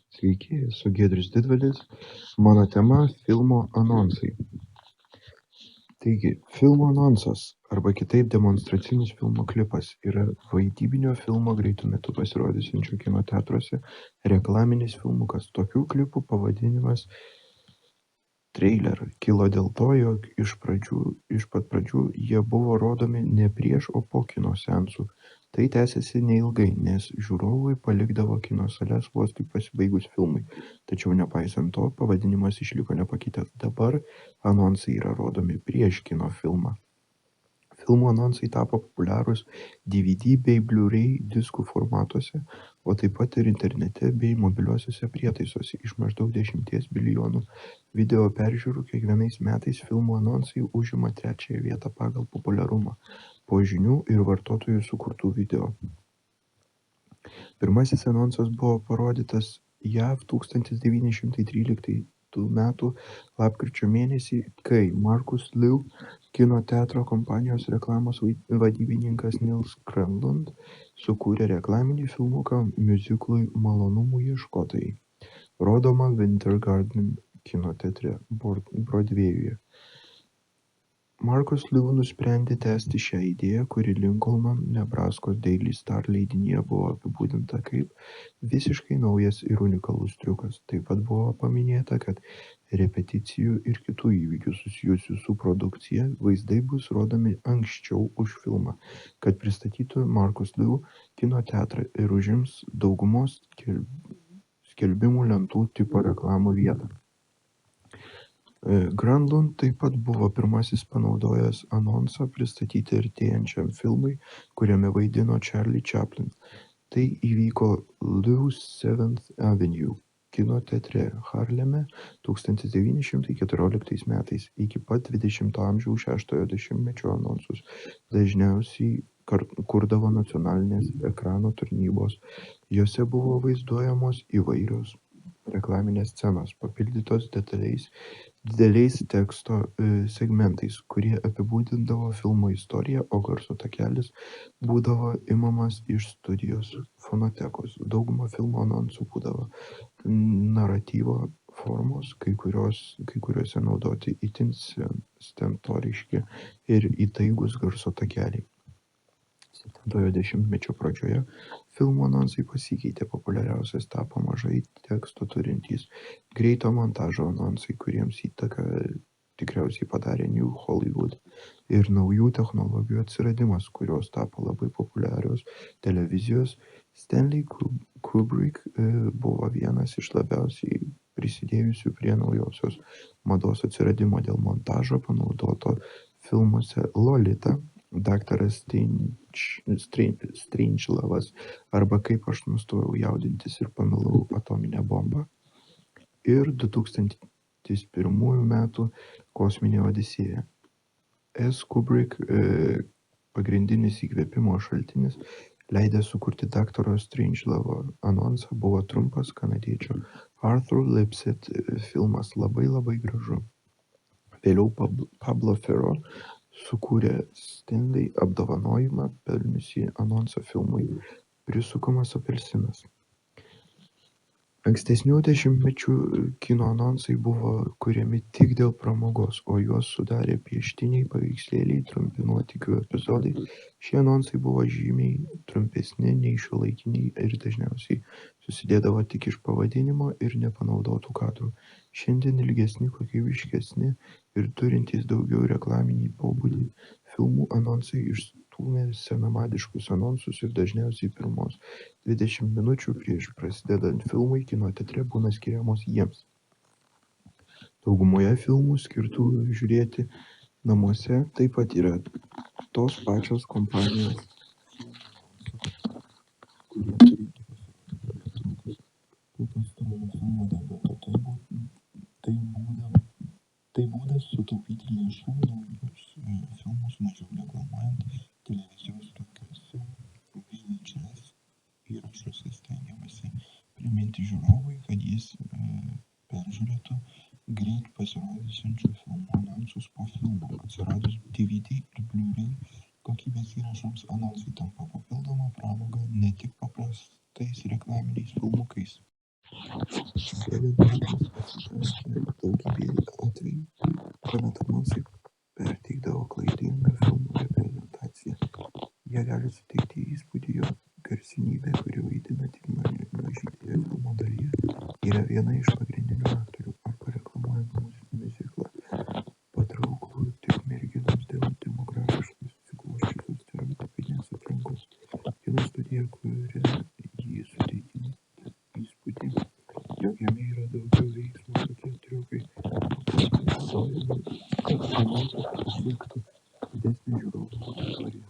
Sveiki, esu Giedrius Didvalis. Mano tema – filmo anonsai. Taigi, filmo anonsas, arba kitaip demonstracinis filmo klipas, yra vaidybinio filmo greitu metu pasirodysiančio kino teatruose reklaminis filmukas. Tokių klipų pavadinimas trailer kilo dėl to, jog iš pat pradžių jie buvo rodomi ne prieš, o po kino seansų. Tai tęsėsi neilgai, nes žiūrovai palikdavo kino sales vos tik pasibaigus filmui. Tačiau nepaisant to, pavadinimas išliko nepakitęs. Dabar anonsai yra rodomi prieš kino filmą. Filmų anonsai tapo populiarūs DVD bei Blu-ray diskų formatuose, o taip pat ir internete bei mobiliuosiuose prietaisuose. Iš maždaug 10 bilijonų video peržiūrų kiekvienais metais filmų anonsai užima 3. vietą pagal populiarumą po žinių ir vartotojų sukurtų video. Pirmasis anonsas buvo parodytas JAV 1913 metų lapkričio mėnesį, kai Marcus Liu, kino teatro kompanijos reklamos vadybininkas Nils Granlund, sukūrė reklaminį filmuką miuziklui Malonumų ieškotojai, rodoma Winter Garden kino teatre Brodvėjuje. Marcus Liu nusprendė tęsti šią idėją, kuri Lincolno, Nebraskos Daily Star leidinyje buvo apibūdinta kaip visiškai naujas ir unikalus triukas. Taip pat buvo paminėta, kad repeticijų ir kitų įvykių susijusių su produkcija vaizdai bus rodomi anksčiau už filmą, kad pristatytų Marcus Liu kino teatrą ir užims daugumos skelbimų lentų tipo reklamų vietą. Granlund taip pat buvo pirmasis panaudojęs anonsą pristatyti artėjančiam filmui, kuriame vaidino Charlie Chaplin. Tai įvyko Lou's 7th Avenue kino teatre Harleme 1914 metais. Iki pat 20 amžiaus 6-ojo dešimtmečio anonsus dažniausiai kurdavo nacionalinės ekrano tarnybos. Jose buvo vaizduojamos įvairios reklaminės scenos, papildytos dideliais teksto segmentais, kurie apibūdindavo filmo istoriją, o garso takelis būdavo imamas iš studijos fonotekos. Dauguma filmo anonsų būdavo naratyvo formos, kai kuriuose naudoti itin stentoriški ir įtaigūs garso takeliai. 7-ojo dešimtmečio pradžioje filmų anonsai pasikeitė, populiariausias tapo mažai teksto turintys greito montažo anonsai, kuriems įtaką tikriausiai padarė New Hollywood ir naujų technologijų atsiradimas, kurios tapo labai populiarios televizijos. Stanley Kubrick buvo vienas iš labiausiai prisidėjusių prie naujosios mados atsiradimo dėl montažo panaudoto filmuose Lolita, Daktaras Strangelovas arba Kaip aš nustojau jaudintis ir pamilau atominę bombą ir 2001 metų Kosminė odisėja. S. Kubrick pagrindinis įkvėpimo šaltinis, leidęs sukurti Daktaro Strangelovo anonsą, buvo trumpas kanadiečio Arthur Lipset filmas Labai gražu. Vėliau Pablo Ferro sukūrė Stanley apdovanojimą pelniusį anonsą filmui Prisukamas apelsinas. Ankstesnių dešimtmečių kino anonsai buvo kuriami tik dėl pramogos, o juos sudarė pieštiniai paveikslėliai, trumpi nuotykių epizodai. Šie anonsai buvo žymiai trumpesni nei šiuolaikiniai ir dažniausiai susidėdavo tik iš pavadinimo ir nepanaudotų kadrų. Šiandien ilgesni, kokybiškesni ir turintys daugiau reklaminį pobūdį filmų anonsai išstūmė senamadiškus anonsus ir dažniausiai pirmos 20 minučių prieš prasidedant filmui kino teatre būna skiriamos jiems. Daugumoje filmų skirtų žiūrėti namuose taip pat yra tos pačios kompanijos, kurie turi pastarojo filmo debiuto. Tai būdas sutaupyti lėšų naujus filmus mažiau reklamuojant televizijos tokiuose VHS įrašuose. Stengiamasi priminti žiūrovui, kad jis peržiūrėtų greit pasirodysiančių filmų anonsus po filmo. Atsiradus DVD ir Blu-ray kokybės įrašams, anonsai tampa papildoma pramoga, ne tik paprastais reklaminiais filmukais. Bėgant metams pasitaikė daugybė atvejų, kuomet anonsai perteikdavo klaidingą filmų reprezentaciją. Jie gali suteikti įspūdį, jog garsenybė, kuri vaidina tik mažytėje filmo dalyje, yra viena iš pagrindinių aktorių, arba reklamuojama miuziklą patrauklų tik merginoms dėl demografiškai susiklosčiusios stereotipinės aplinkos. Kino studija kuria jį suteikiant įspūdį, jog jame yra daugiau veiksmo, tokie triukai naudojami, kad anonsas pasiektų didesnę žiūrovų auditoriją.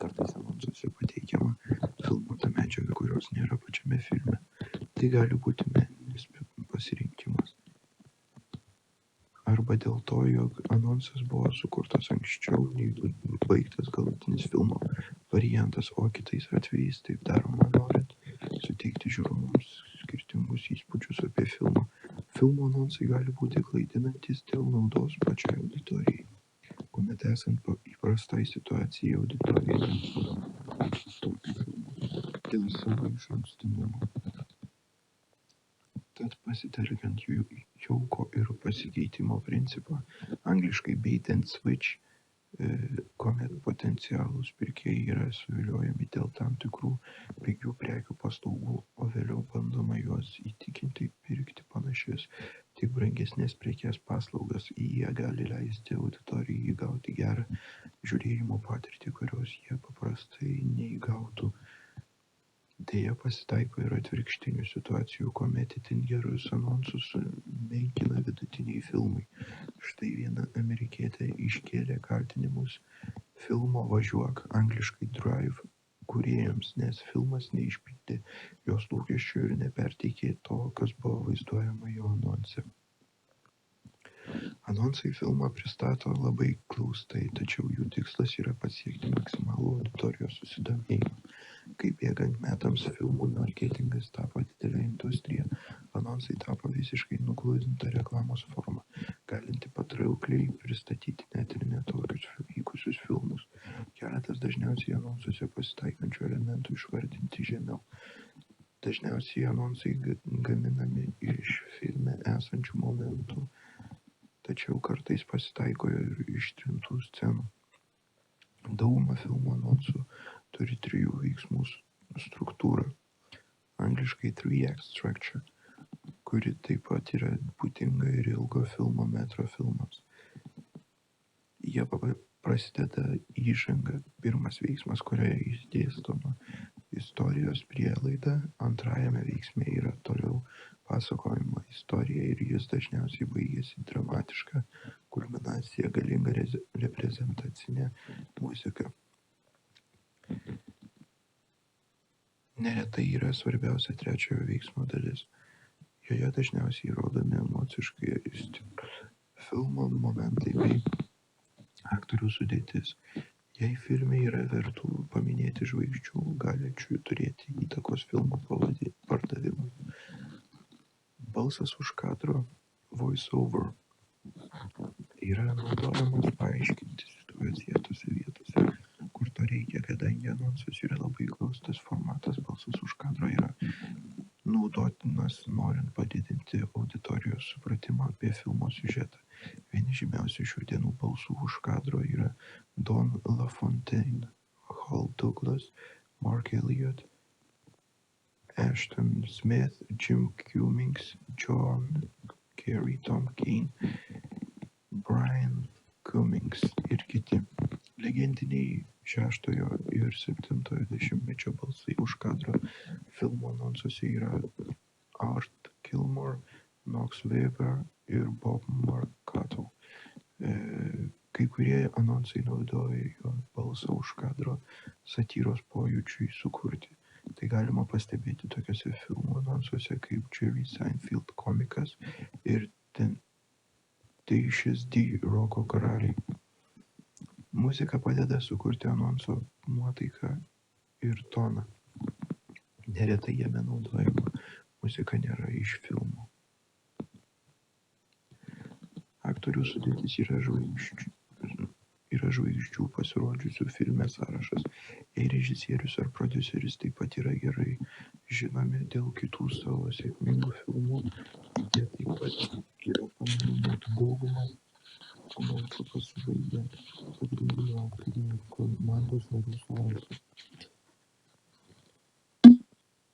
Kartais anonsuose pateikiama filmuota medžiaga, kurios nėra pačiame filme. Tai gali būti meninis pasirinkimas. Arba dėl to, jog anonsas buvo sukurtas anksčiau nei baigtas galutinis filmo variantas, o kitais atvejais taip daroma norint suteikti žiūrovams skirtingus įspūdžius apie filmą. Filmo anonsai gali būti klaidinantys dėl naudos pačiai auditorijai, kuomet esant įprastai situacijai auditorija tokį filmą dėl savo išankstinumo. Tad pasitelkiant jauko ir pasikeitimo principą, angliškai bait and switch, kuomet potencialūs pirkėjai yra suviliojami dėl tam tikrų pigių prekių paslaugų, o vėliau bandoma juos įtikinti pirkti panašias, tik brangesnės prekės paslaugas. Jie gali leisti auditorijai įgauti gerą žiūrėjimo patirtį, kurios jie paprastai neįgautų. Deja, pasitaiko ir atvirkštinių situacijų, kuomet itin gerus anonsus menkina vidutiniai filmai. Štai viena amerikietė iškėlė kaltinimus filmo Važiuok, angliškai Drive, kūrėjams, nes filmas neišpildė jos lūkesčių ir neperteikė to, kas buvo vaizduojama jo anonse. Anonsai filmą pristato labai glaustai, tačiau jų tikslas yra pasiekti maksimalų auditorijos susidomėjimą. Kai bėgant metams filmų marketingas tapo didelė industrija, anonsai tapo visiškai nugludinta reklamos forma, galinti patraukliai pristatyti net ir netokius vykusius filmus. Keletas dažniausiai anonsuose pasitaikančių elementų išvardinti žemiau. Dažniausiai anonsai gaminami iš filme esančių momentų, tačiau kartais pasitaiko ir ištrintų scenų. Dauguma filmų anonsų turi 3 veiksmų struktūrą, angliškai 3-act structure, kuri taip pat yra būdinga ir ilgo filmo metro filmams. Jie prasideda įžanga, pirmas veiksmas, kurioje išdėstoma istorijos prielaida, antrajame veiksme yra toliau pasakojama istorija ir jis dažniausiai baigėsi dramatiška kulminacija, galinga reprezentacinė muzika. Neretai yra svarbiausia trečiojo veiksmo dalis. Joje dažniausiai rodomi emociškai stiprūs filmo momentai bei aktorių sudėtis. Jei filme yra vertų paminėti žvaigždžių, galinčių turėti įtakos filmo pardavimui. Balsas už kadro, voice over, yra naudojamas paaiškinti situacijas tose vietose, kur to reikia, kadangi anonsas yra labai glaustas formatas. Balsas už kadro yra naudotinas norint padidinti auditorijos supratimą apie filmo siužetą. Vieni žymiausių šių dienų balsų už kadro yra Don LaFontaine, Hal Douglas, Mark Elliott, Ashton Smith, Jim Cummings, John Kerry, Tom Kane, Brian Cummings ir kiti. Legendiniai 6 ir 7 dešimtmečio balsai už kadro filmo anonsuose yra Art Kilmore, Knox Weber ir Bob Marcato. Kai kurie anonsai naudoja jo balsą už kadro satyros pojūčiui sukurti. Tai galima pastebėti tokiuose filmų anonsuose kaip Jerry Seinfeld komikas ir Tenacious D roko karaliai. Muzika padeda sukurti anonso nuotaiką ir toną. Neretai jame naudojama muzika nėra iš filmo. Aktorių sudėtis yra žvaigždžių pasirodžiusių filme sąrašas. Jei režisierius ar prodiuseris taip pat yra gerai žinomi dėl kitų savo sėkmingų filmų. Jie taip pat yra pamenami daugumą anonsų pasibaigę pagrindinių aktorių ir komandos narių sąrašą.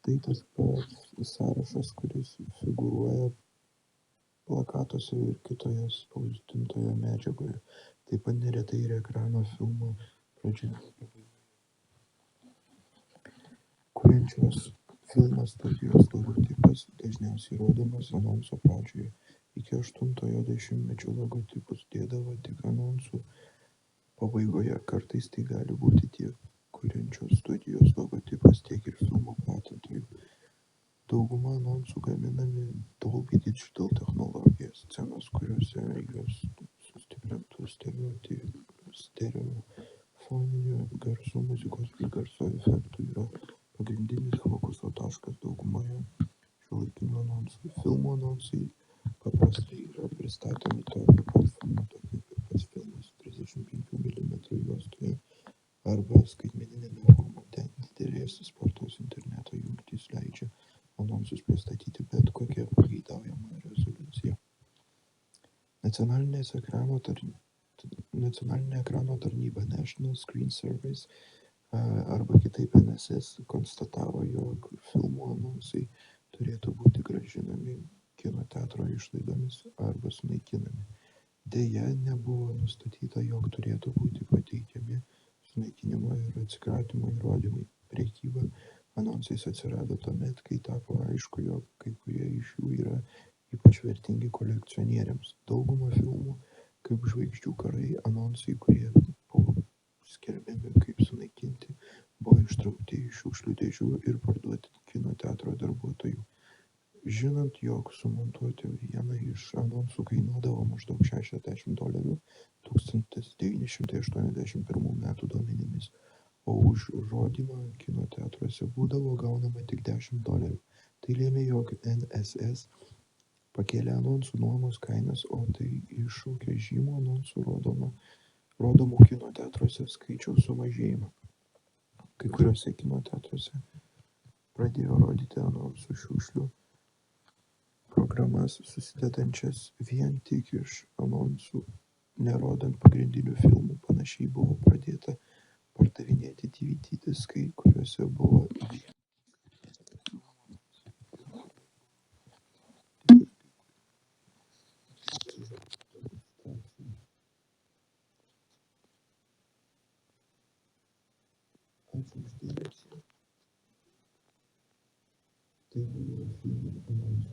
Tai tas pats sąrašas, kuris figūruoja plakatuose ir kitoje spausdintoje medžiagoje, taip pat neretai ir ekrano filmo pradžioje ir pabaigoje. Kuriančios filmo studijos logotipas dažniausiai rodomas anonso pradžioje. Iki 8-ojo dešimtmečio logotipus dėdavo tik anonsų pabaigoje. Kartais tai gali būti tiek kuriančios studijos logotipas, tiek ir filmo platintojų. Dauguma anonsų gaminami Dolby Digital technologija, scenos, kuriuose juos sustiprintų stereofoniniu garsu, muzikos bei garso efektų yra pagrindinis fokuso taškas daugumoje šiuolaikinių anonsų. Filmų anonsai paprastai yra pristatomi tokio pat formato kaip ir pats filmas 35 mm juostoje arba skaitmeniniame formate. Didelės spartos interneto jungtys leidžia anonsus pristatyti bet kokia pageidaujama rezoliucija. Nacionalinė ekrano tarnyba National Screen Service arba kitaip NSS konstatavo, jog filmų anonsai turėtų būti grąžinami kino teatro išlaidomis arba sunaikinami. Deja, nebuvo nustatyta, jog turėtų būti pateikiami sunaikinimo ir atsikratymo įrodymai. Prekyba anonsais atsirado tuomet, kai tapo aišku, jog kai kurie iš jų yra ypač vertingi kolekcionieriams. Dauguma filmų, kaip Žvaigždžių karai, anonsai, kurie buvo skelbiami kaip sunaikinti, buvo ištraukti iš šiukšlių dėžių ir parduoti kino teatro darbuotojų. Žinant, jog sumontuoti vieną iš anonsų kainuodavo maždaug $60 1981 metų duomenimis, o už rodymą kino teatruose būdavo gaunama tik $10. Tai lėmė, jog NSS pakėlė anonsų nuomos kainas, o tai iššaukė žymų anonsų rodomų kino teatruose skaičiaus sumažėjimą. Kai kuriuose kino teatruose pradėjo rodyti anonsų šiukšlių programas susidedančias vien tik iš anonsų, nerodant pagrindinių filmų. Panašiai buvo pradėta pardavinėti DVD diskai, kuriuose buvo Ačiū už dėmesį. Tai buvo filmų anonsų